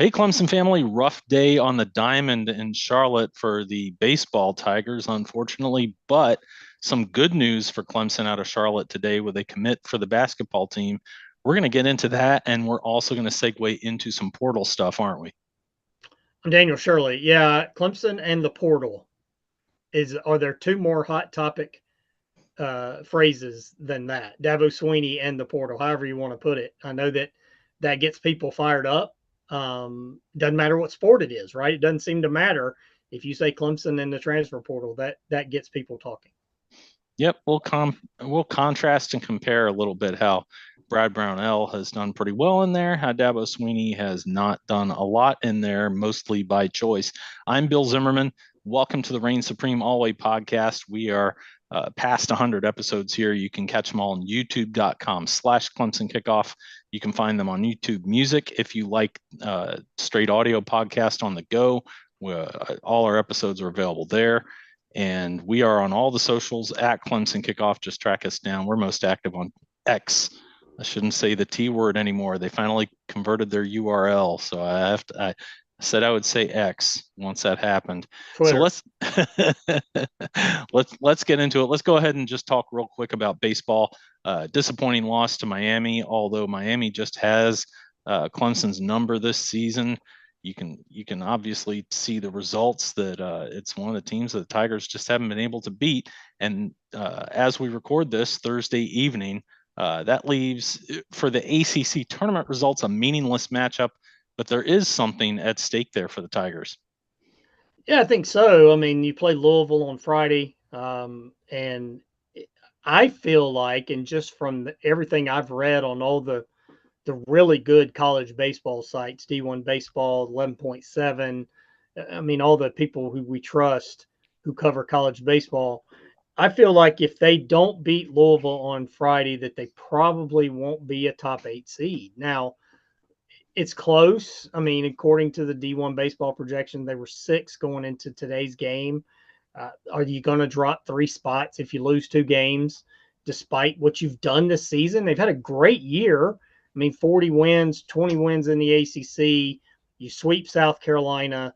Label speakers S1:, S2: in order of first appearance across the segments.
S1: Hey, Clemson family, rough day on the diamond in Charlotte for the baseball Tigers, unfortunately, but some good news for Clemson out of Charlotte today with a commit for the basketball team. We're going to get into that, and we're also going to segue into some portal stuff, aren't we?
S2: I'm Daniel Shirley. Yeah, Clemson and the portal are there two more hot topic phrases than that? Dabo Swinney and the portal, however you want to put it. I know that gets people fired up. Doesn't matter what sport it is, right? It doesn't seem to matter if you say Clemson and the transfer portal. That gets people talking.
S1: Yep, we'll contrast and compare a little bit how Brad Brownell has done pretty well in there, how Dabo Swinney has not done a lot in there, mostly by choice. I'm Bill Zimmerman. Welcome to the Reign Supreme Alway podcast. We are past 100 episodes here. You can catch them all on youtube.com/Clemson Kickoff. You can find them on YouTube Music if you like straight audio podcast on the go. All our episodes are available there. And we are on all the socials at Clemson Kickoff. Just track us down. We're most active on X. I shouldn't say the T word anymore. They finally converted their URL. So I said I would say X once that happened.
S2: Twitter.
S1: So let's get into it. Let's go ahead and just talk real quick about baseball. Disappointing loss to Miami, although Miami just has Clemson's number this season. You can obviously see the results that it's one of the teams that the Tigers just haven't been able to beat. And as we record this Thursday evening, that leaves for the ACC tournament results a meaningless matchup, but there is something at stake there for the Tigers.
S2: Yeah, I think so. I mean, you play Louisville on Friday, and I feel like, and just from everything I've read on all the really good college baseball sites, D1 Baseball, 11.7. I mean, all the people who we trust who cover college baseball. I feel like if they don't beat Louisville on Friday, that they probably won't be a top 8 seed. Now, it's close. I mean, according to the D1 baseball projection, they were 6 going into today's game. Are you going to drop 3 spots if you lose 2 games, despite what you've done this season? They've had a great year. I mean, 40 wins, 20 wins in the ACC. You sweep South Carolina.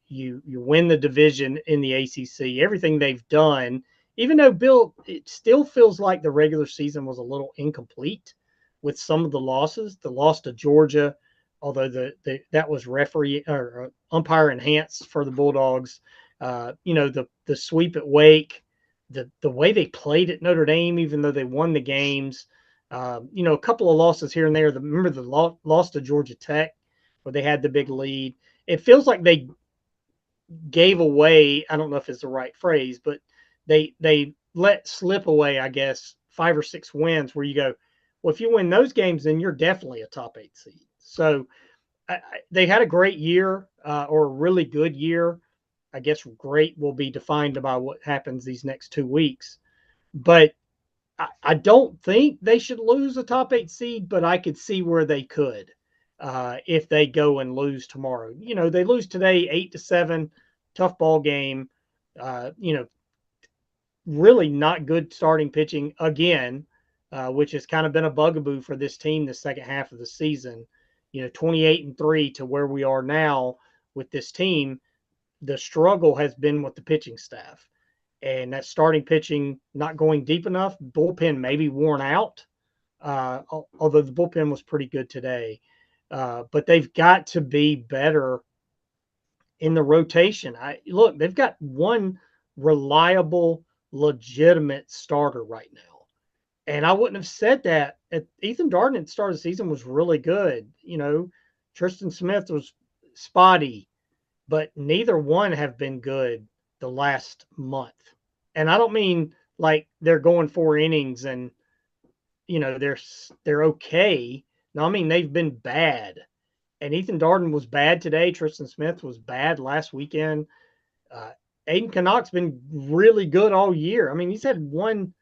S2: You win the division in the ACC. Everything they've done, even though Bill, it still feels like the regular season was a little incomplete with some of the losses. The loss to Georgia, although that was referee or umpire enhanced for the Bulldogs. The sweep at Wake, the way they played at Notre Dame, even though they won the games. A couple of losses here and there. Remember the loss to Georgia Tech where they had the big lead. It feels like they gave away, I don't know if it's the right phrase, but they let slip away, I guess, 5 or 6 wins where you go, well, if you win those games, then you're definitely a top 8 seed. So they had a great year or a really good year. I guess great will be defined by what happens these next 2 weeks. But I don't think they should lose a top 8 seed, but I could see where they could if they go and lose tomorrow. They lose today 8-7, tough ball game. Uh, you know, really not good starting pitching again, which has kind of been a bugaboo for this team the second half of the season. 28-3 to where we are now with this team. The struggle has been with the pitching staff. And that starting pitching not going deep enough, bullpen maybe worn out, although the bullpen was pretty good today. But they've got to be better in the rotation. Look, they've got one reliable, legitimate starter right now. And I wouldn't have said that. Ethan Darden at the start of the season was really good. Tristan Smith was spotty, but neither one have been good the last month. And I don't mean like they're going 4 innings and they're okay. No, I mean they've been bad. And Ethan Darden was bad today. Tristan Smith was bad last weekend. Aiden Canuck's been really good all year. I mean, he's had one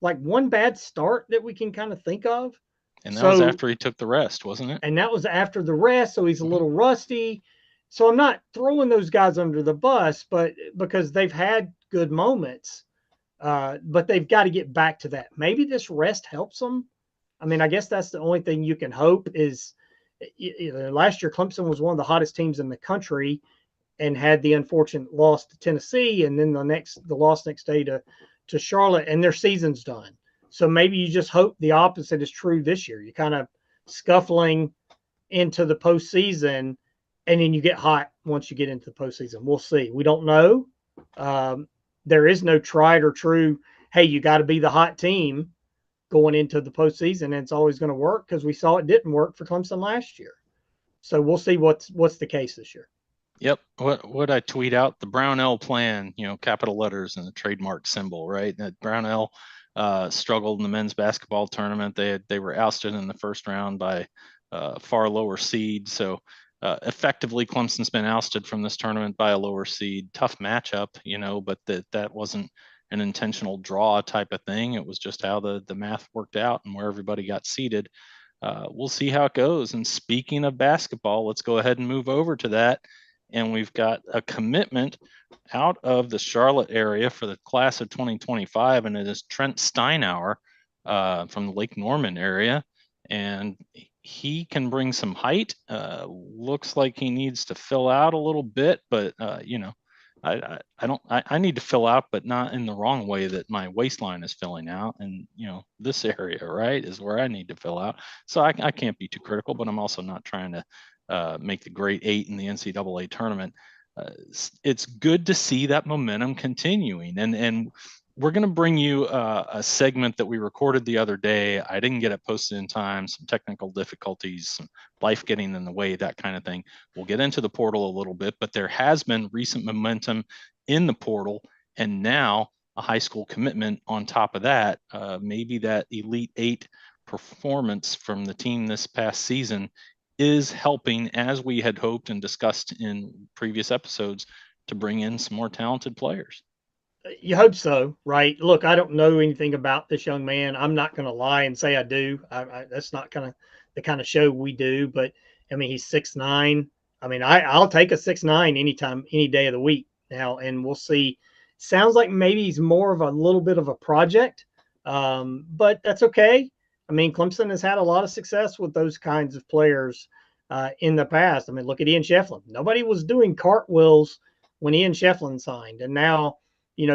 S2: bad start that we can kind of think of.
S1: And that was after he took the rest, wasn't it?
S2: And that was after the rest, so he's a little rusty. So I'm not throwing those guys under the bus, but because they've had good moments, but they've got to get back to that. Maybe this rest helps them. I mean, I guess that's the only thing you can hope is last year Clemson was one of the hottest teams in the country and had the unfortunate loss to Tennessee, and then the loss next day to Charlotte, and their season's done. So maybe you just hope the opposite is true this year. You're kind of scuffling into the postseason, and then you get hot once you get into the postseason. We'll see. We don't know. There is no tried or true, hey, you got to be the hot team going into the postseason, and it's always going to work, because we saw it didn't work for Clemson last year. So we'll see what's the case this year.
S1: Yep. What I tweet out, the Brownell plan, capital letters and the trademark symbol, right? That Brownell struggled in the men's basketball tournament. They were ousted in the first round by far lower seed. So effectively, Clemson's been ousted from this tournament by a lower seed. Tough matchup, but that wasn't an intentional draw type of thing. It was just how the math worked out and where everybody got seated. We'll see how it goes. And speaking of basketball, let's go ahead and move over to that. And we've got a commitment out of the Charlotte area for the class of 2025, and it is Trent Steinour from the Lake Norman area. And he can bring some height. Looks like he needs to fill out a little bit, but I need to fill out, but not in the wrong way that my waistline is filling out. And this area, right, is where I need to fill out. So I can't be too critical, but I'm also not trying to make the grade 8 in the NCAA tournament. It's good to see that momentum continuing. And we're going to bring you a segment that we recorded the other day. I didn't get it posted in time, some technical difficulties, some life getting in the way, that kind of thing. We'll get into the portal a little bit, but there has been recent momentum in the portal, and now a high school commitment on top of that. Maybe that Elite 8 performance from the team this past season is helping, as we had hoped and discussed in previous episodes, to bring in some more talented players.
S2: You hope so, right? Look, I don't know anything about this young man. I'm not going to lie and say I do. That's not the kind of show we do. But I mean, he's 6'9". I mean, I'll take a 6'9" anytime, any day of the week now, and we'll see. Sounds like maybe he's more of a little bit of a project, but that's okay. I mean, Clemson has had a lot of success with those kinds of players in the past. I mean, look at Ian Shefflin. Nobody was doing cartwheels when Ian Shefflin signed, and now,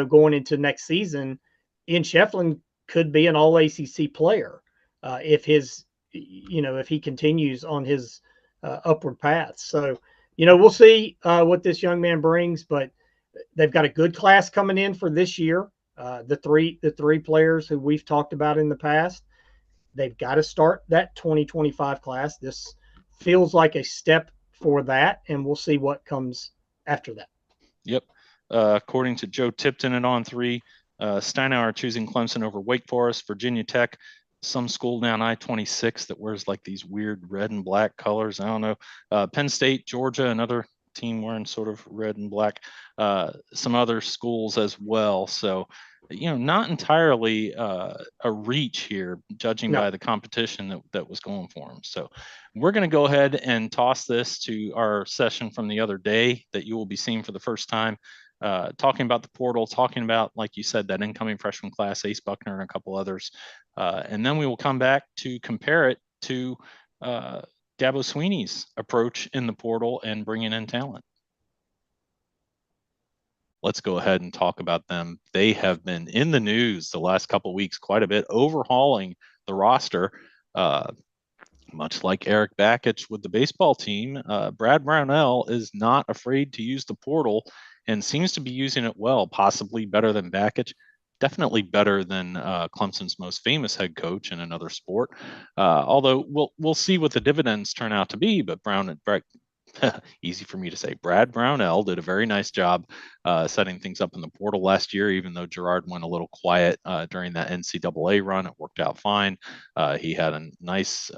S2: going into next season, Ian Shefflin could be an all ACC player if he continues on his upward path. So, we'll see what this young man brings, but they've got a good class coming in for this year. The three players who we've talked about in the past, they've got to start that 2025 class. This feels like a step for that, and we'll see what comes after that.
S1: Yep. According to Joe Tipton at On3, Steinour choosing Clemson over Wake Forest, Virginia Tech, some school down I-26 that wears like these weird red and black colors. I don't know. Penn State, Georgia, another team wearing sort of red and black. Some other schools as well. So, not entirely a reach here, judging by the competition that was going for them. So we're going to go ahead and toss this to our session from the other day that you will be seeing for the first time, talking about the portal, talking about, like you said, that incoming freshman class, Ace Buckner and a couple others. And then we will come back to compare it to Dabo Swinney's approach in the portal and bringing in talent. Let's go ahead and talk about them. They have been in the news the last couple of weeks quite a bit, overhauling the roster. Much like Eric Bakich with the baseball team, Brad Brownell is not afraid to use the portal and seems to be using it well, possibly better than Bakich, definitely better than Clemson's most famous head coach in another sport. Although we'll see what the dividends turn out to be, but easy for me to say, Brad Brownell did a very nice job setting things up in the portal last year, even though Gerard went a little quiet during that NCAA run. It worked out fine. He had a nice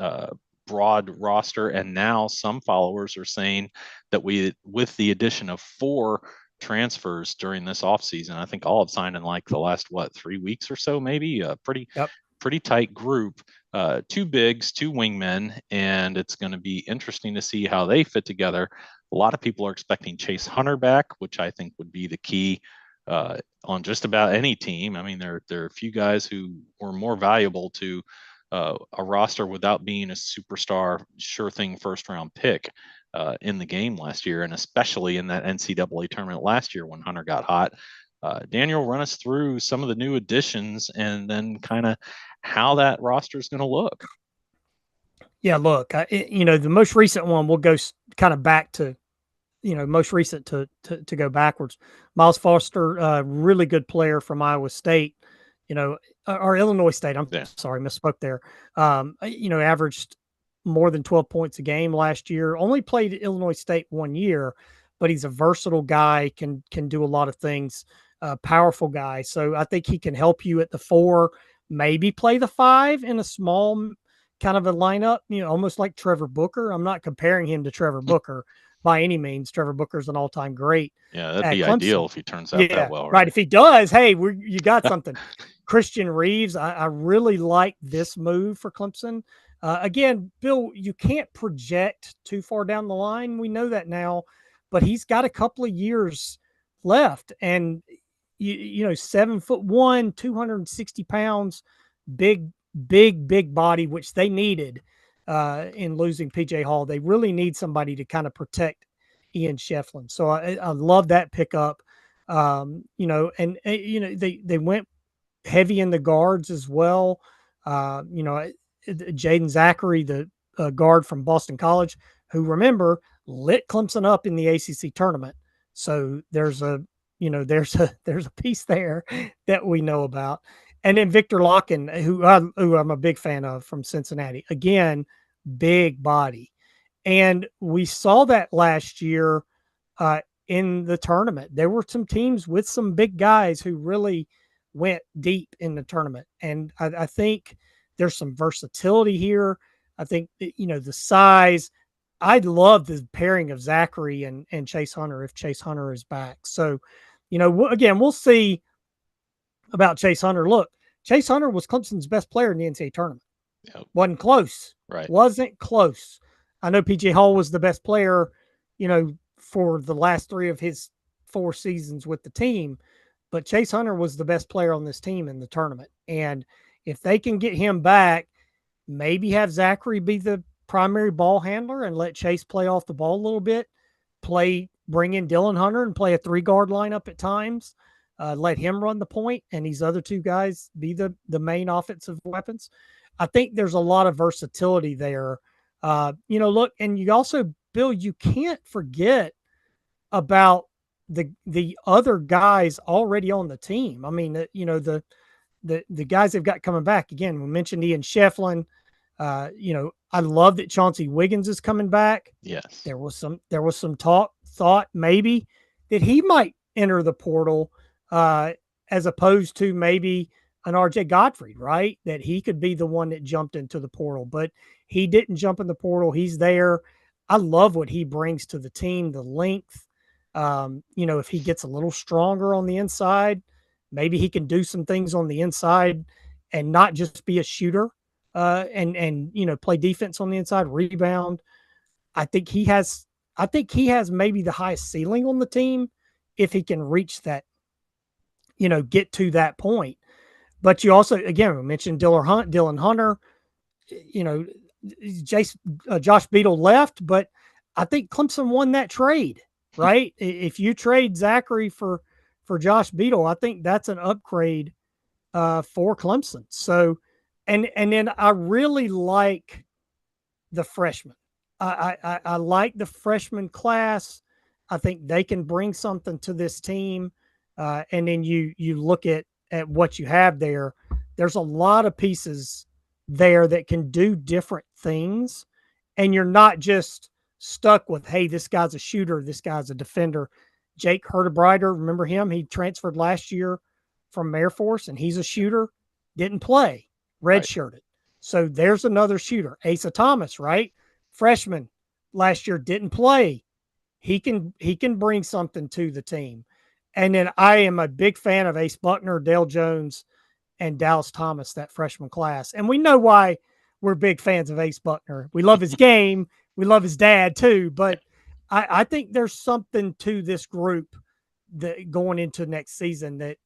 S1: broad roster, and now some followers are saying that with the addition of 4 transfers during this offseason, I think all have signed in like the last 3 weeks or so, maybe a pretty tight group, 2 bigs, 2 wingmen, and it's going to be interesting to see how they fit together. A lot of people are expecting Chase Hunter back, which I think would be the key on just about any team. I mean, there are a few guys who were more valuable to a roster without being a superstar, sure thing first round pick in the game last year, and especially in that NCAA tournament last year when Hunter got hot. Daniel, run us through some of the new additions and then kind of how that roster is going to look.
S2: Yeah, look, the most recent one, we'll go kind of back to, most recent to go backwards. Miles Foster, really good player from Iowa State, or Illinois State. I'm sorry, misspoke there. Averaged more than 12 points a game last year. Only played at Illinois State 1 year, but he's a versatile guy, can do a lot of things. Powerful guy. So I think he can help you at the 4, maybe play the 5 in a small kind of a lineup, almost like Trevor Booker. I'm not comparing him to Trevor Booker by any means. Trevor Booker's an all-time great.
S1: Yeah, that'd be ideal if he turns out that well.
S2: Right. If he does, hey, you got something. Christian Reeves, I really like this move for Clemson. Again, Bill, you can't project too far down the line. We know that now, but he's got a couple of years left, and 7'1", 260 pounds, big body, which they needed in losing PJ Hall. They really need somebody to kind of protect Ian Shefflin. So I love that pickup. They went heavy in the guards as well. Jaden Zachary, the guard from Boston College, who, remember, lit Clemson up in the ACC tournament. So there's a piece there that we know about. And then Victor Locken, who I'm a big fan of, from Cincinnati. Again, big body. And we saw that last year in the tournament. There were some teams with some big guys who really went deep in the tournament. And I think there's some versatility here. I think, the size. I'd love the pairing of Zachary and Chase Hunter if Chase Hunter is back. So, again, we'll see about Chase Hunter. Look, Chase Hunter was Clemson's best player in the NCAA tournament.
S1: Yep.
S2: Wasn't close.
S1: Right.
S2: Wasn't close. I know PJ Hall was the best player, for the last 3 of his 4 seasons with the team, but Chase Hunter was the best player on this team in the tournament. And if they can get him back, maybe have Zachary be the primary ball handler and let Chase play off the ball a little bit, bring in Dylan Hunter and play a 3-guard lineup at times, let him run the point, and these other 2 guys be the main offensive weapons. I think there's a lot of versatility there. Look, and you also, Bill, you can't forget about the other guys already on the team. I mean, the guys they've got coming back. Again, we mentioned Ian Shefflin. I love that Chauncey Wiggins is coming back.
S1: Yes.
S2: There was some thought maybe that he might enter the portal as opposed to maybe an RJ Godfrey, right? That he could be the one that jumped into the portal, but he didn't jump in the portal. He's there. I love what he brings to the team, the length. If he gets a little stronger on the inside, maybe he can do some things on the inside and not just be a shooter and play defense on the inside, rebound. I think he has maybe the highest ceiling on the team if he can reach that, get to that point. But you also, again, we mentioned Dylan Hunter, Josh Beadle left, but I think Clemson won that trade, right? If you trade Zachary for Josh Beadle, I think that's an upgrade for Clemson. So, and then I really like the freshmen. I like the freshman class. I think they can bring something to this team. And then you look at what you have there. There's a lot of pieces there that can do different things. And you're not just stuck with, hey, this guy's a shooter, this guy's a defender. Jake Herdebrider, remember him? He transferred last year from Air Force, and he's a shooter. Didn't play, redshirted. Right. So there's another shooter. Asa Thomas, right? Freshman last year, didn't play. He can bring something to the team. And then I am a big fan of Ace Buckner, Dale Jones, and Dallas Thomas, that freshman class. And we know why we're big fans of Ace Buckner. We love his game. We love his dad too. But I think there's something to this group that going into next season that,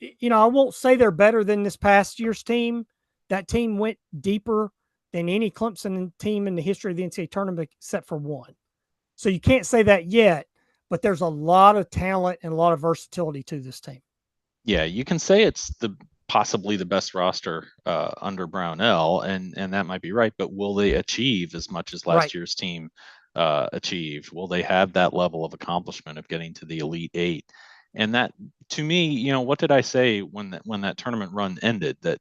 S2: I won't say they're better than this past year's team,
S3: that team went deeper than any Clemson team in the history of the NCAA tournament except for one. So you can't say that yet, but there's a lot of talent and a lot of versatility to this team.
S1: Yeah, you can say it's possibly the best roster under Brownell, and that might be right. But will they achieve as much as last year's team achieved? Will they have that level of accomplishment of getting to the Elite Eight? And that, to me, what did I say when that tournament run ended? That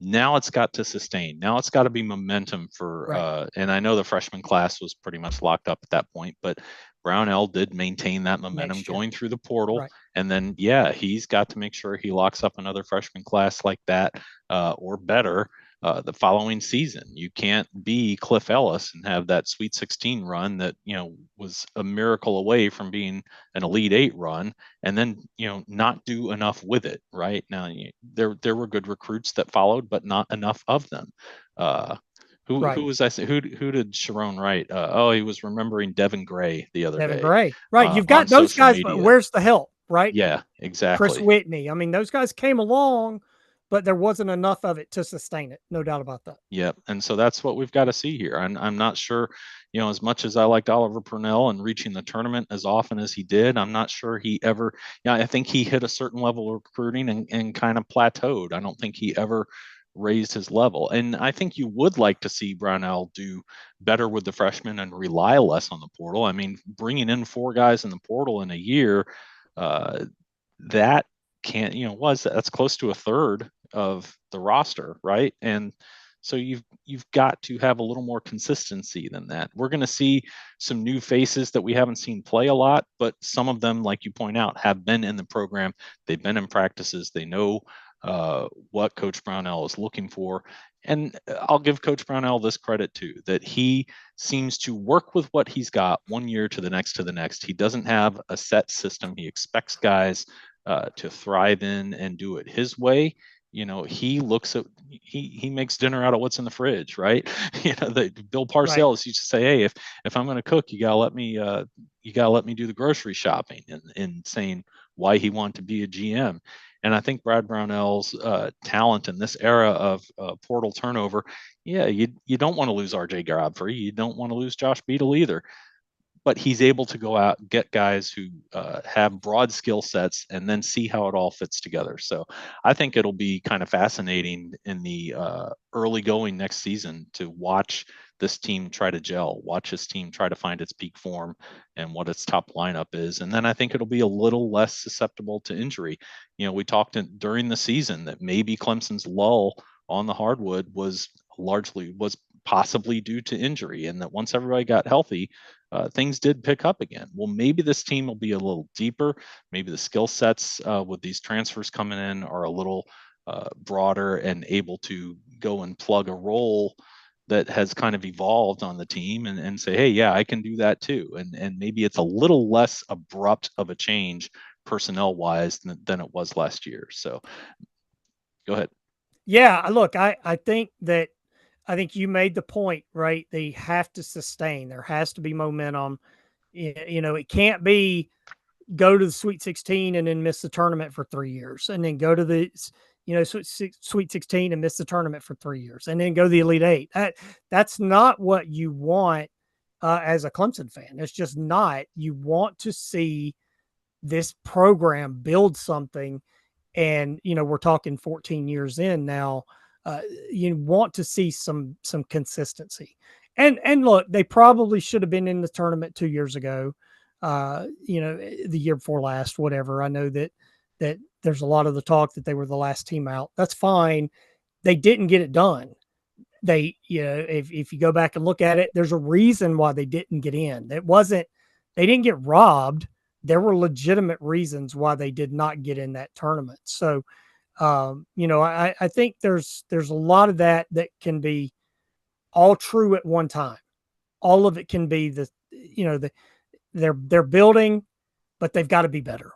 S1: now it's got to sustain. Now it's got to be momentum for, and I know the freshman class was pretty much locked up at that point, but Brownell did maintain that momentum going through the portal. And then, he's got to make sure he locks up another freshman class like that or better the following season. You can't be Cliff Ellis and have that Sweet 16 run that, was a miracle away from being an Elite Eight run and then, not do enough with it. Right now, there were good recruits that followed, but not enough of them. Who was I say? Who did Sharon write? He was remembering Devin Gray the other day.
S3: Devin Gray, right? You've got those guys,
S1: media.
S3: But where's the help, right?
S1: Yeah, exactly.
S3: Chris Whitney. I mean, those guys came along, but there wasn't enough of it to sustain it. No doubt about that.
S1: Yep. And so that's what we've got to see here. I'm not sure, as much as I liked Oliver Purnell and reaching the tournament as often as he did, I'm not sure he ever, I think he hit a certain level of recruiting and kind of plateaued. I don't think he ever raised his level. And I think you would like to see Brownell do better with the freshmen and rely less on the portal. I mean, bringing in 4 guys in the portal in a year, that can't, that's close to a third of the roster, right? And so you've got to have a little more consistency than that. We're going to see some new faces that we haven't seen play a lot, but some of them, like you point out, have been in the program. They've been in practices. They know what Coach Brownell is looking for. And I'll give Coach Brownell this credit too, that he seems to work with what he's got one year to the next to the next. He doesn't have a set system. He expects guys to thrive in and do it his way. He looks at, he makes dinner out of what's in the fridge, right? Bill Parcells used to say, hey, if I'm going to cook, you gotta let me do the grocery shopping, and saying why he wanted to be a GM. And I think Brad Brownell's talent in this era of portal turnover, you don't want to lose RJ Godfrey. You don't want to lose Josh Beadle either. But he's able to go out, get guys who have broad skill sets, and then see how it all fits together. So I think it'll be kind of fascinating in the early going next season to watch this team try to gel, watch this team try to find its peak form and what its top lineup is. And then I think it'll be a little less susceptible to injury. We talked during the season that maybe Clemson's lull on the hardwood was possibly due to injury, and that once everybody got healthy, things did pick up again. Well, maybe this team will be a little deeper. Maybe the skill sets with these transfers coming in are a little broader and able to go and plug a role that has kind of evolved on the team and say, hey, I can do that too. And maybe it's a little less abrupt of a change personnel wise than it was last year. So go ahead.
S3: Yeah, look, I think you made the point, right? They have to sustain. There has to be momentum. It can't be go to the Sweet 16 and then miss the tournament for 3 years, and then go to the Sweet 16 and miss the tournament for 3 years, and then go to the Elite Eight. That's not what you want as a Clemson fan. It's just not. You want to see this program build something, and we're talking 14 years in now. You want to see some consistency, and look, they probably should have been in the tournament 2 years ago, the year before last, whatever. I know that there's a lot of the talk that they were the last team out. That's fine. They didn't get it done. They, if you go back and look at it, there's a reason why they didn't get in. They didn't get robbed. There were legitimate reasons why they did not get in that tournament. So, I think there's a lot of that can be all true at one time. All of it can be they're building, but they've got to be better.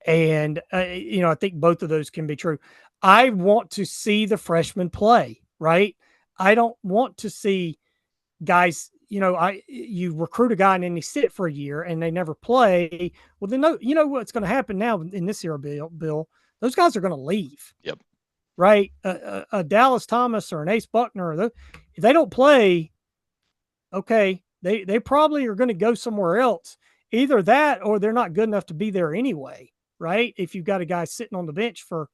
S3: And, I think both of those can be true. I want to see the freshmen play, right? I don't want to see guys, you recruit a guy and then they sit for a year and they never play. Well, then, what's going to happen now in this era, Bill? Those guys are going to leave.
S1: Yep.
S3: right? A Dallas Thomas or an Ace Buckner, if they don't play, okay, they probably are going to go somewhere else. Either that or they're not good enough to be there anyway, right? If you've got a guy sitting on the bench for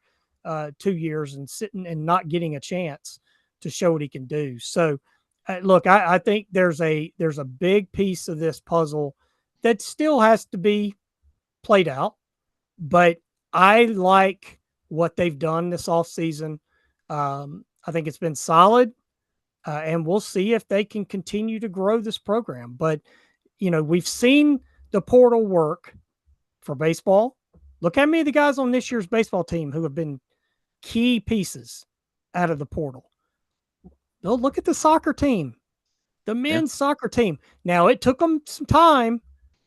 S3: 2 years and sitting and not getting a chance to show what he can do. So, look, I think there's a big piece of this puzzle that still has to be played out, but I like what they've done this offseason. I think it's been solid. And we'll see if they can continue to grow this program. But, we've seen the portal work for baseball. Look how many of the guys on this year's baseball team who have been key pieces out of the portal. They'll look at the soccer team, the men's soccer team. Now, it took them some time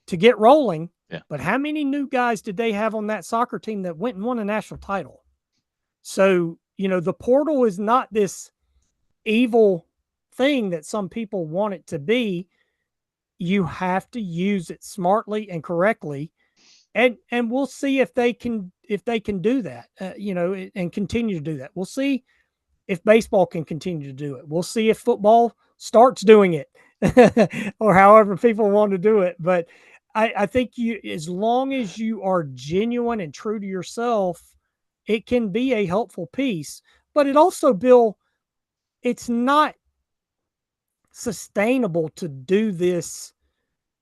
S3: to get rolling, but how many new guys did they have on that soccer team that went and won a national title? So, the portal is not this evil thing that some people want it to be. You have to use it smartly and correctly, and we'll see if they can do that, and continue to do that. We'll see if baseball can continue to do it. We'll see if football starts doing it, or however people want to do it. But I think as long as you are genuine and true to yourself, it can be a helpful piece. But it also, Bill, it's not sustainable to do this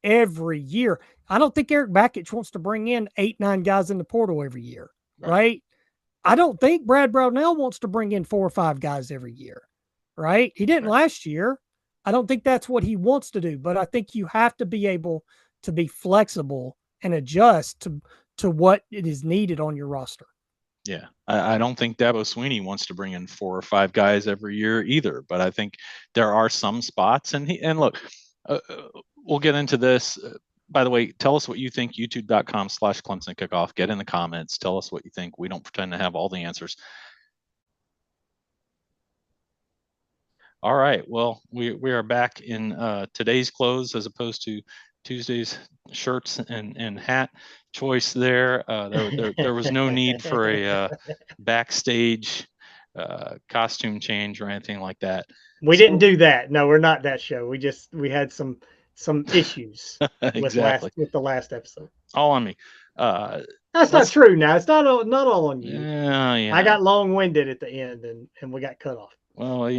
S3: every year. I don't think Eric Bakich wants to bring in 8-9 guys in the portal every year, right? I don't think Brad Brownell wants to bring in 4 or 5 guys every year, right? He didn't last year. I don't think that's what he wants to do, but I think you have to be able to be flexible and adjust to what it is needed on your roster.
S1: Yeah, I don't think Dabo Swinney wants to bring in 4 or 5 guys every year either, but I think there are some spots. And look, we'll get into this. By the way, tell us what you think. YouTube.com/Clemson Kickoff. Get in the comments. Tell us what you think. We don't pretend to have all the answers. All right. Well, we are back in today's clothes as opposed to Tuesday's shirts and hat choice there. There was no need for a backstage costume change or anything like that.
S2: We didn't do that. No, we're not that show. We had some issues
S1: exactly
S2: with the last episode.
S1: All on me.
S2: That's not true. Now it's not all on you.
S1: Yeah,
S2: I got long-winded at the end and we got cut off.
S1: Well,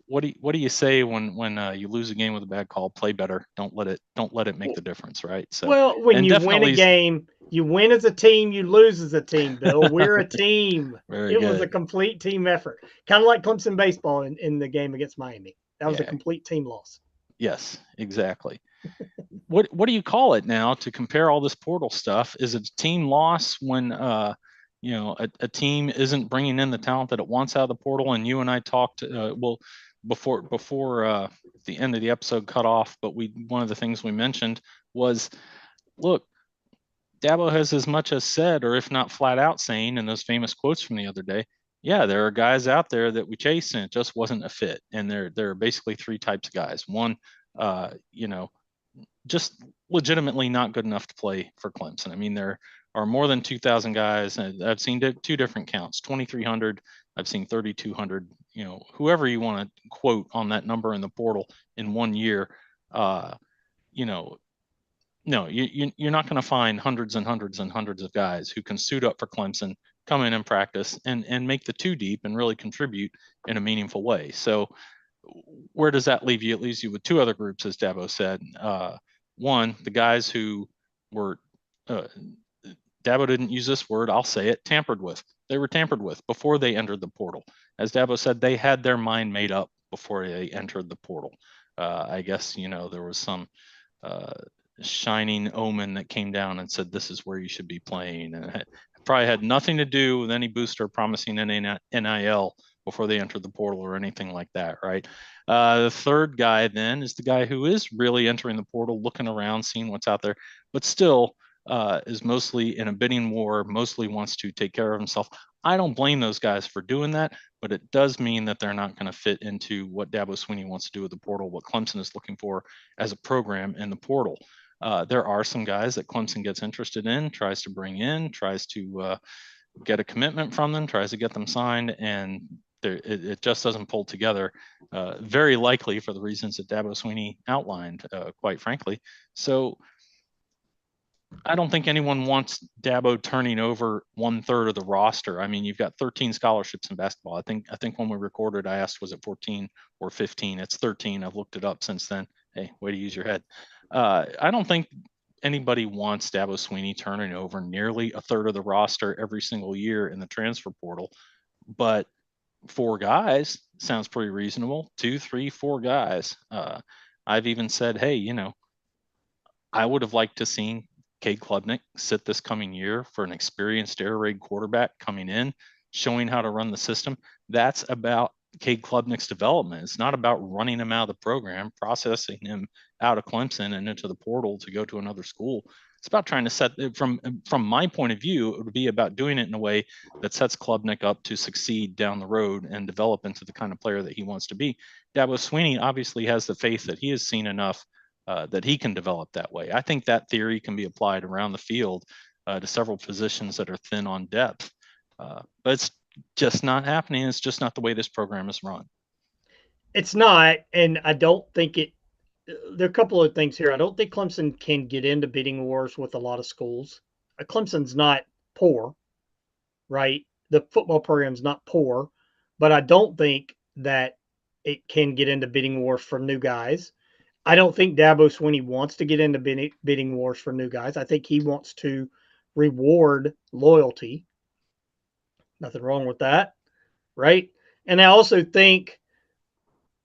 S1: what do you say when you lose a game with a bad call? Play better. Don't let it make the difference, right? So,
S2: well, when you win a game, you win as a team, you lose as a team, Bill. We're a team. It was a complete team effort, kind of like Clemson baseball in the game against Miami. That was a complete team loss.
S1: Yes, exactly. What do you call it now to compare all this portal stuff? Is it a team loss when a team isn't bringing in the talent that it wants out of the portal? And you and I talked, before the end of the episode cut off, but one of the things we mentioned was, look, Dabo has as much as said, or if not flat out saying in those famous quotes from the other day, yeah, there are guys out there that we chase and it just wasn't a fit. And there are basically 3 types of guys. One, just legitimately not good enough to play for Clemson. I mean, there are more than 2,000 guys. I've seen 2 different counts, 2,300. I've seen 3,200. Whoever you want to quote on that number in the portal in 1 year, no, you're not going to find hundreds and hundreds and hundreds of guys who can suit up for Clemson, come in and practice, and make the 2 deep and really contribute in a meaningful way. So where does that leave you? It leaves you with 2 other groups, as Dabo said. One, the guys who were Dabo didn't use this word, I'll say it, tampered with. They were tampered with before they entered the portal. As Dabo said, they had their mind made up before they entered the portal. I guess, there was some shining omen that came down and said, this is where you should be playing. And it probably had nothing to do with any booster promising an NIL before they entered the portal or anything like that, right? The third guy then is the guy who is really entering the portal, looking around, seeing what's out there, but still is mostly in a bidding war, mostly wants to take care of himself. I don't blame those guys for doing that, but it does mean that they're not going to fit into what Dabo Swinney wants to do with the portal, what Clemson is looking for as a program in the portal. There are some guys that Clemson gets interested in, tries to bring in, tries to get a commitment from them, tries to get them signed, and it just doesn't pull together. Very likely for the reasons that Dabo Swinney outlined, quite frankly. So I don't think anyone wants Dabo turning over 1/3 of the roster. I mean, you've got 13 scholarships in basketball. I think when we recorded, I asked, was it 14 or 15? It's 13. I've looked it up since then. Hey, way to use your head. I don't think anybody wants Dabo Swinney turning over nearly 1/3 of the roster every single year in the transfer portal. But 4 guys sounds pretty reasonable. 2, 3, 4 guys. I've even said, hey, I would have liked to seen Cade Klubnik sit this coming year for an experienced air raid quarterback coming in, showing how to run the system. That's about Cade Klubnik's development. It's not about running him out of the program, processing him out of Clemson and into the portal to go to another school. It's about trying to set from my point of view, it would be about doing it in a way that sets Klubnik up to succeed down the road and develop into the kind of player that he wants to be. Dabo Swinney obviously has the faith that he has seen enough that he can develop that way. I think that theory can be applied around the field to several positions that are thin on depth. But it's just not happening. It's just not the way this program is run.
S2: It's not, and I don't think it. There are a couple of things here. I don't think Clemson can get into bidding wars with a lot of schools. Clemson's not poor, right? The football program's not poor, but I don't think that it can get into bidding wars for new guys. I don't think Dabo Swinney wants to get into bidding wars for new guys. I think he wants to reward loyalty. Nothing wrong with that, right? And I also think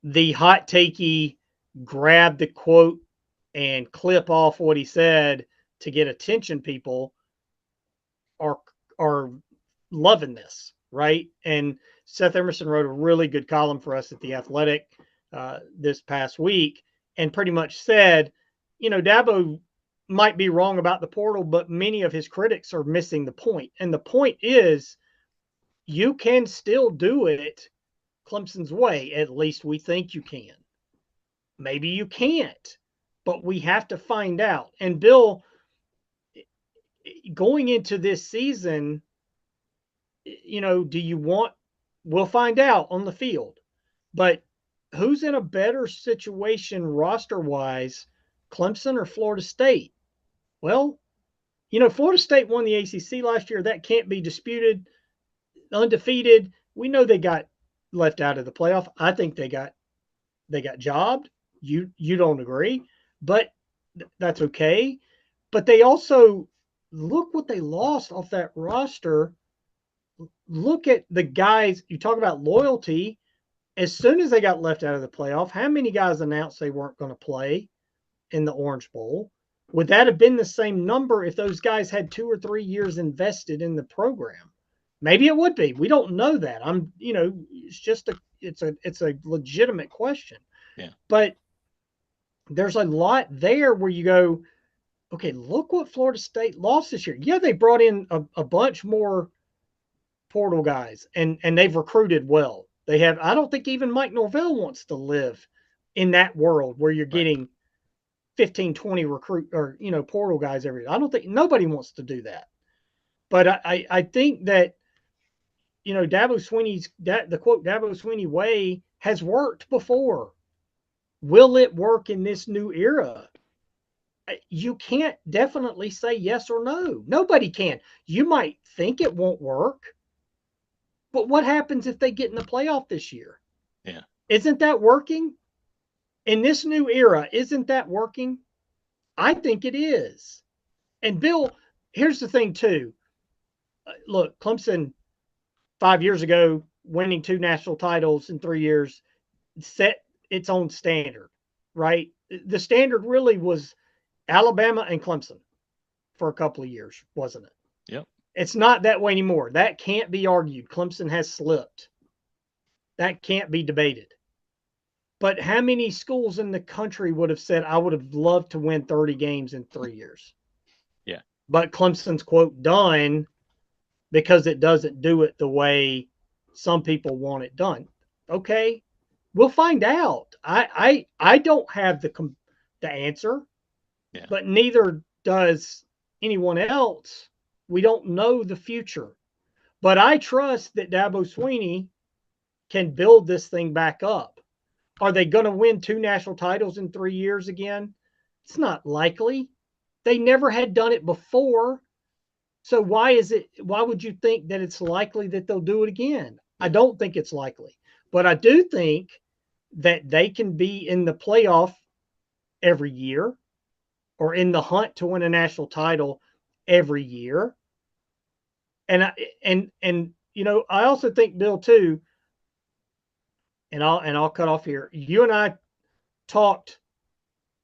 S2: the hot takey grab the quote and clip off what he said to get attention people are loving this, right? And Seth Emerson wrote a really good column for us at The Athletic this past week and pretty much said, Dabo might be wrong about the portal, but many of his critics are missing the point. And the point is you can still do it Clemson's way. At least we think you can. Maybe you can't, but we have to find out. And Bill, going into this season, do you want, we'll find out on the field, but who's in a better situation roster-wise, Clemson or Florida State? Well, Florida State won the ACC last year. That can't be disputed. Undefeated. We know they got left out of the playoff. I think they got jobbed. You don't agree, but that's okay. But they also, look what they lost off that roster. Look at the guys. You talk about loyalty. As soon as they got left out of the playoff, how many guys announced they weren't going to play in the Orange Bowl? Would that have been the same number if those guys had 2 or 3 years invested in the program? Maybe it would be. We don't know that. It's a legitimate question.
S1: Yeah.
S2: But there's a lot there where you go, okay, look what Florida State lost this year. Yeah, they brought in a bunch more portal guys, and they've recruited well. They have. I don't think even Mike Norvell wants to live in that world where you're getting 15, 20 recruit or portal guys every. I don't think nobody wants to do that. But I think that Dabo Swinney's the quote Dabo Swinney way has worked before. Will it work in this new era? You can't definitely say yes or no. Nobody can. You might think it won't work, but what happens if they get in the playoff this year?
S1: Yeah.
S2: Isn't that working? In this new era, isn't that working? I think it is. And Bill, here's the thing too. Look, Clemson 5 years ago, winning 2 national titles in 3 years, set its own standard, right? The standard really was Alabama and Clemson for a couple of years, wasn't it?
S1: Yep.
S2: It's not that way anymore. That can't be argued. Clemson has slipped. That can't be debated. But how many schools in the country would have said, I would have loved to win 30 games in 3 years?
S1: Yeah.
S2: But Clemson's, quote, done because it doesn't do it the way some people want it done. Okay, we'll find out. I don't have the answer, but neither does anyone else. We don't know the future. But I trust that Dabo Swinney can build this thing back up. Are they going to win 2 national titles in 3 years again? It's not likely. They never had done it before. So why would you think that it's likely that they'll do it again? I don't think it's likely. But I do think that they can be in the playoff every year or in the hunt to win a national title every year. And I also think, Bill, too, and I'll cut off here. You and I talked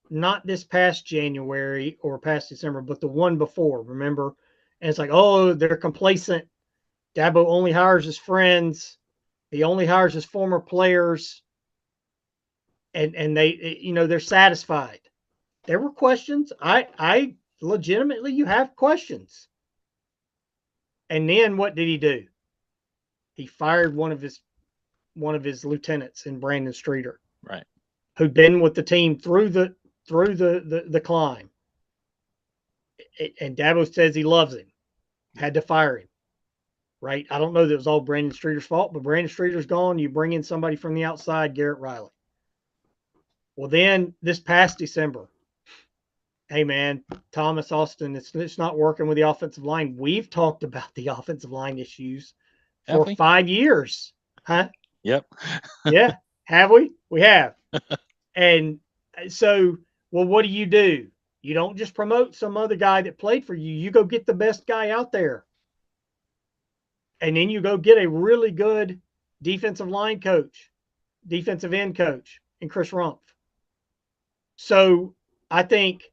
S2: not this past January or past December, but the one before, remember? And it's like, oh, they're complacent. Dabo only hires his friends. He only hires his former players. And they, they're satisfied. There were questions. I legitimately, you have questions. And then what did he do? He fired one of his lieutenants in Brandon Streeter,
S1: right,
S2: who'd been with the team through the climb. And Dabo says he loves him. Had to fire him. Right? I don't know that it was all Brandon Streeter's fault, but Brandon Streeter's gone. You bring in somebody from the outside, Garrett Riley. Well, then this past December, hey, man, Thomas Austin, it's not working with the offensive line. We've talked about the offensive line issues for 5 years. Huh?
S1: Yep.
S2: Yeah. Have we? We have. And so, well, what do? You don't just promote some other guy that played for you. You go get the best guy out there. And then you go get a really good defensive line coach, defensive end coach, and Chris Rumpf. So I think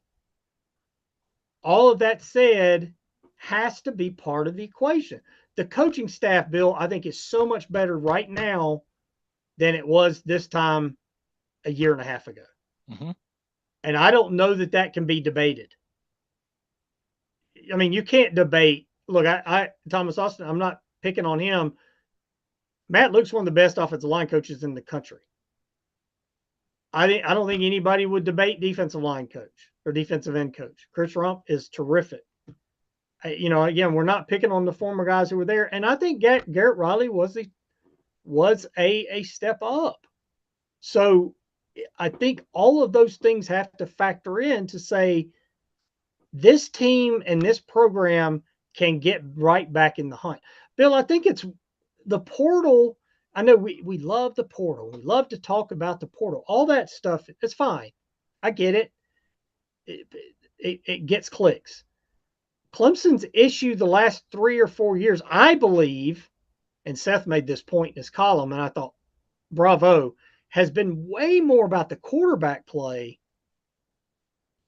S2: all of that said has to be part of the equation. The coaching staff, Bill, I think is so much better right now than it was this time a year and a half ago.
S1: Mm-hmm.
S2: And I don't know that can be debated. I mean, you can't debate. Look, Thomas Austin, I'm not picking on him. Matt Luke's one of the best offensive line coaches in the country. I don't think anybody would debate defensive line coach or defensive end coach. Chris Rumpf is terrific. Again, we're not picking on the former guys who were there. And I think Garrett Riley was a step up. So I think all of those things have to factor in to say this team and this program can get right back in the hunt. Bill, I think it's the portal. I know we love the portal. We love to talk about the portal. All that stuff, it's fine. I get it. It gets clicks. Clemson's issue the last 3 or 4 years, I believe, and Seth made this point in his column, and I thought, bravo, has been way more about the quarterback play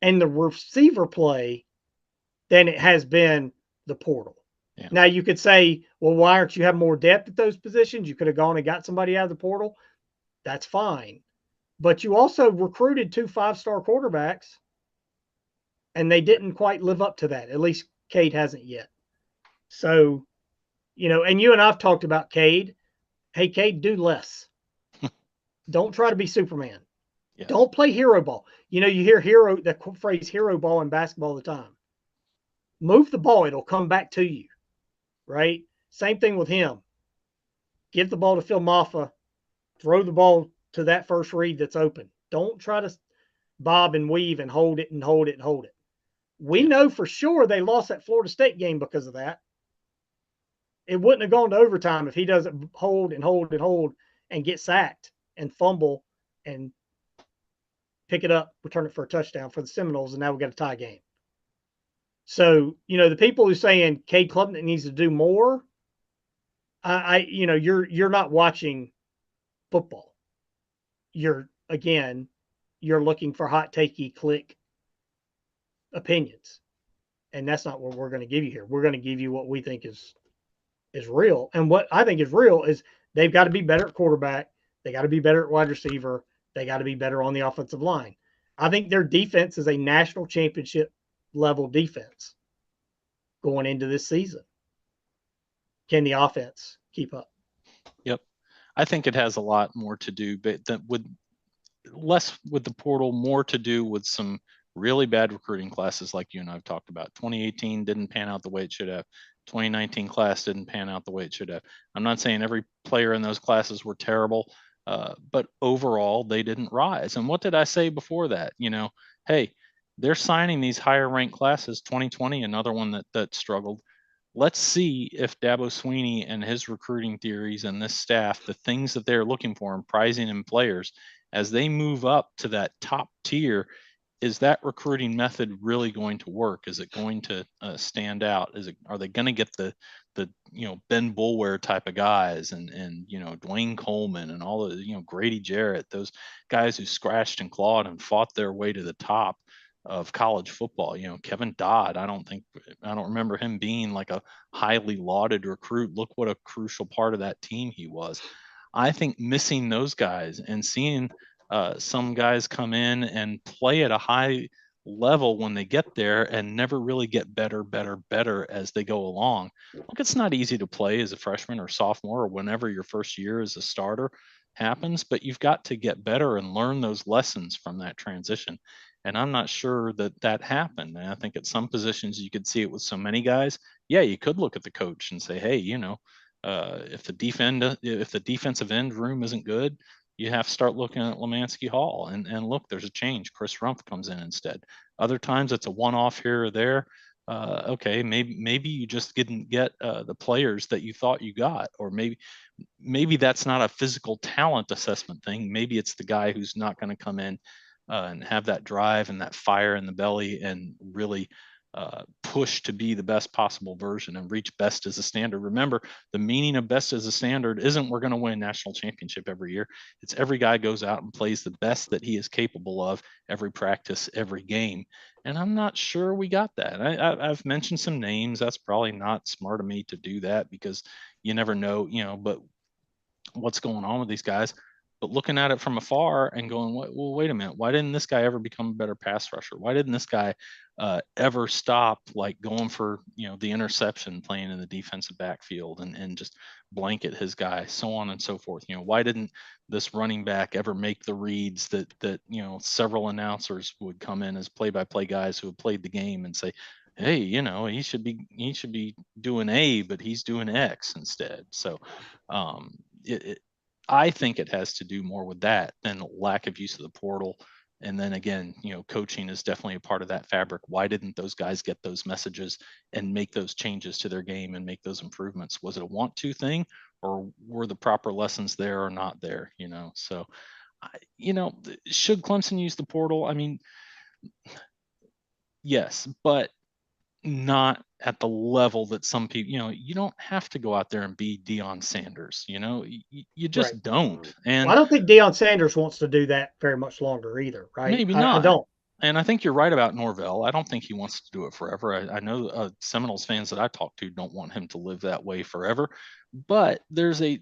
S2: and the receiver play than it has been the portal. Yeah. Now, you could say, well, why aren't you have more depth at those positions? You could have gone and got somebody out of the portal. That's fine. But you also recruited 2 5-star quarterbacks, and they didn't quite live up to that. At least Cade hasn't yet. So, and you and I've talked about Cade. Hey, Cade, do less. Don't try to be Superman. Yes. Don't play hero ball. You hear the phrase hero ball in basketball all the time. Move the ball. It'll come back to you. Right? Same thing with him. Give the ball to Phil Maffa. Throw the ball to that first read that's open. Don't try to bob and weave and hold it and hold it and hold it. We know for sure they lost that Florida State game because of that. It wouldn't have gone to overtime if he doesn't hold and hold and hold and get sacked and fumble and pick it up, return it for a touchdown for the Seminoles, and now we've got a tie game. So, the people who are saying Cade Klubnik needs to do more, you're not watching football. You're looking for hot takey click opinions. And that's not what we're going to give you here. We're going to give you what we think is real. And what I think is real is they've got to be better at quarterback. They got to be better at wide receiver. They got to be better on the offensive line. I think their defense is a national championship level defense going into this season. Can the offense keep up?
S1: Yep. I think it has a lot more to do, but less with the portal, more to do with some really bad recruiting classes like you and I've talked about. 2018 didn't pan out the way it should have. 2019 class didn't pan out the way it should have. I'm not saying every player in those classes were terrible, but overall they didn't rise. And what did I say before that? Hey, they're signing these higher ranked classes. 2020, another one that struggled. Let's see if Dabo Swinney and his recruiting theories and this staff, the things that they're looking for in prizing in players, as they move up to that top tier, is that recruiting method really going to work? Is it going to stand out? Are they going to get the Ben Boulware type of guys and Dwayne Coleman and all the Grady Jarrett, those guys who scratched and clawed and fought their way to the top of college football? Kevin Dodd, I don't remember him being like a highly lauded recruit. Look what a crucial part of that team he was. I think missing those guys and seeing some guys come in and play at a high level when they get there and never really get better as they go along. Look, it's not easy to play as a freshman or sophomore or whenever your first year as a starter happens, but you've got to get better and learn those lessons from that transition. And I'm not sure that happened. And I think at some positions you could see it with so many guys. Yeah, you could look at the coach and say, hey, if the defensive end room isn't good, you have to start looking at Lemansky Hall and look, there's a change. Chris Rumpf comes in instead. Other times it's a one-off here or there. Okay, maybe you just didn't get the players that you thought you got, or maybe that's not a physical talent assessment thing. Maybe it's the guy who's not going to come in and have that drive and that fire in the belly and really push to be the best possible version and reach best as a standard. Remember, the meaning of best as a standard isn't we're going to win a national championship every year. It's every guy goes out and plays the best that he is capable of every practice, every game. And I'm not sure we got that. I've mentioned some names. That's probably not smart of me to do that because you never know, but what's going on with these guys. But looking at it from afar and going, well, wait a minute, why didn't this guy ever become a better pass rusher? Why didn't this guy ever stop like going for the interception, playing in the defensive backfield and just blanket his guy, so on and so forth? Why didn't this running back ever make the reads that several announcers would come in as play-by-play guys who have played the game and say, hey, he should be doing A, but he's doing X instead. So I think it has to do more with that than lack of use of the portal. And then again, coaching is definitely a part of that fabric. Why didn't those guys get those messages and make those changes to their game and make those improvements? Was it a want to thing, or were the proper lessons there or not there? So, should Clemson use the portal? I mean, yes, but not at the level that some people, you don't have to go out there and be Deion Sanders, you just
S2: Right.
S1: don't. And
S2: I don't think Deion Sanders wants to do that very much longer either, right?
S1: Maybe not.
S2: I don't.
S1: And I think you're right about Norvell. I don't think he wants to do it forever. I know Seminoles fans that I talk to don't want him to live that way forever, but there's a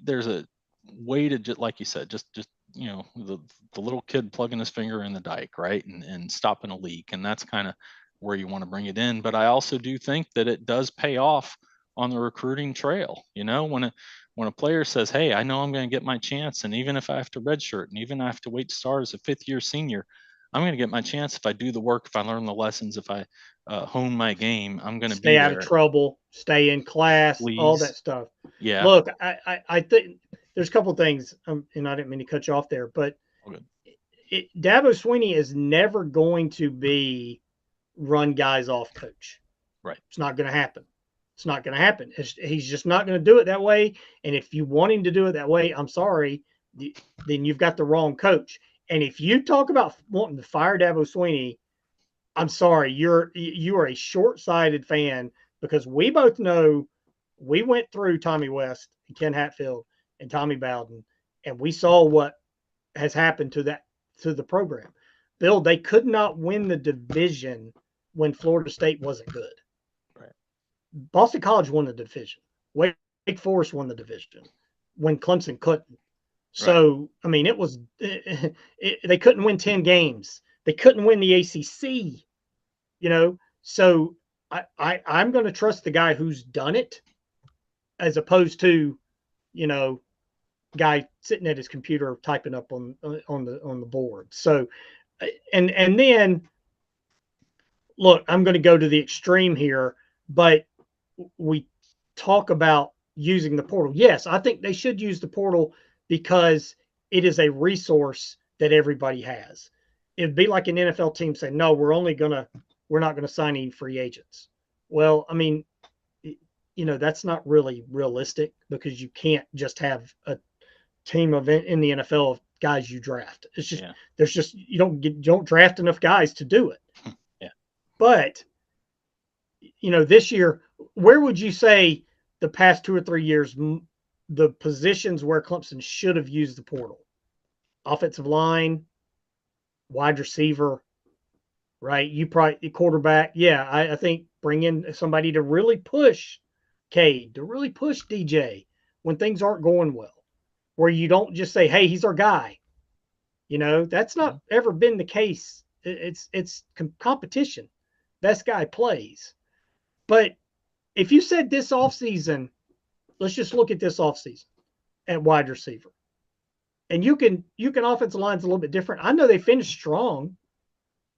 S1: way to just, like you said, just the little kid plugging his finger in the dike, right, and stopping a leak, and that's kind of where you want to bring it in. But I also do think that it does pay off on the recruiting trail. When a player says, hey, I know I'm going to get my chance, and even if I have to redshirt and even I have to wait to start as a fifth-year senior, I'm going to get my chance if I do the work, if I learn the lessons, if I hone my game, I'm going to be there.
S2: Stay out of trouble, stay in class,
S1: Please.
S2: All that stuff.
S1: Yeah.
S2: Look, I think there's a couple of things, and I didn't mean to cut you off there, but Dabo Swinney is never going to be run guys off coach.
S1: Right.
S2: It's not going to happen. It's not going to happen. He's just not going to do it that way. And if you want him to do it that way, I'm sorry, then you've got the wrong coach. And if you talk about wanting to fire Dabo Swinney, I'm sorry, you are a short-sighted fan, because we both know we went through Tommy West and Ken Hatfield and Tommy Bowden, and we saw what has happened to the program. Bill, they could not win the division when Florida State wasn't good.
S1: Right.
S2: Boston College won the division. Wake Forest won the division when Clemson couldn't. So, right. I mean, they couldn't win 10 games. They couldn't win the ACC, So I'm going to trust the guy who's done it, as opposed to, guy sitting at his computer typing up on the board. So, and then, look, I'm going to go to the extreme here, but we talk about using the portal. Yes, I think they should use the portal because it is a resource that everybody has. It'd be like an NFL team saying, no, we're not going to sign any free agents. Well, I mean, that's not really realistic because you can't just have a team in the NFL of guys you draft. It's just, there's just, you don't draft enough guys to do it.
S1: Yeah.
S2: But, this year, where would you say the past 2 or 3 years, the positions where Clemson should have used the portal? Offensive line, wide receiver, right? You probably quarterback. Yeah, I think bring in somebody to really push Cade, to really push DJ when things aren't going well, where you don't just say, hey, he's our guy. That's not ever been the case. It's competition. Best guy plays. But if you said this offseason, let's just look at this offseason at wide receiver. And you can offensive line's a little bit different. I know they finished strong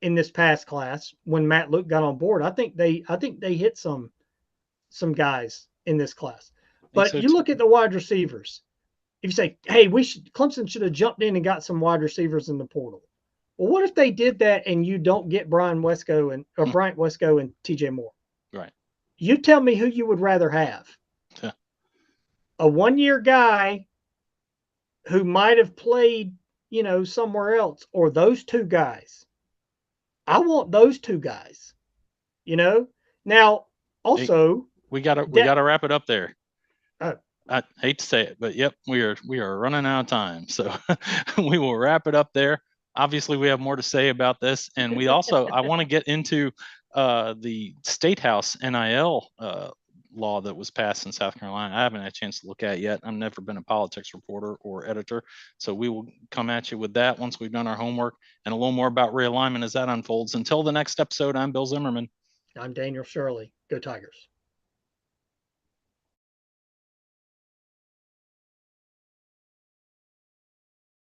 S2: in this past class when Matt Luke got on board. I think they hit some guys in this class. But you look at the wide receivers. If you say, hey, Clemson should have jumped in and got some wide receivers in the portal. Well, what if they did that and you don't get Bryant Wesco and TJ Moore?
S1: Right.
S2: You tell me who you would rather have.
S1: Yeah.
S2: A 1-year guy who might have played, somewhere else, or those two guys. I want those two guys. Now also
S1: we gotta wrap it up there. I hate to say it, but yep, we are running out of time, so we will wrap it up there. Obviously, we have more to say about this, and we also I want to get into the State House NIL law that was passed in South Carolina. I haven't had a chance to look at it yet. I've never been a politics reporter or editor, so we will come at you with that once we've done our homework and a little more about realignment as that unfolds. Until the next episode, I'm Bill Zimmerman.
S2: I'm Daniel Shirley. Go Tigers.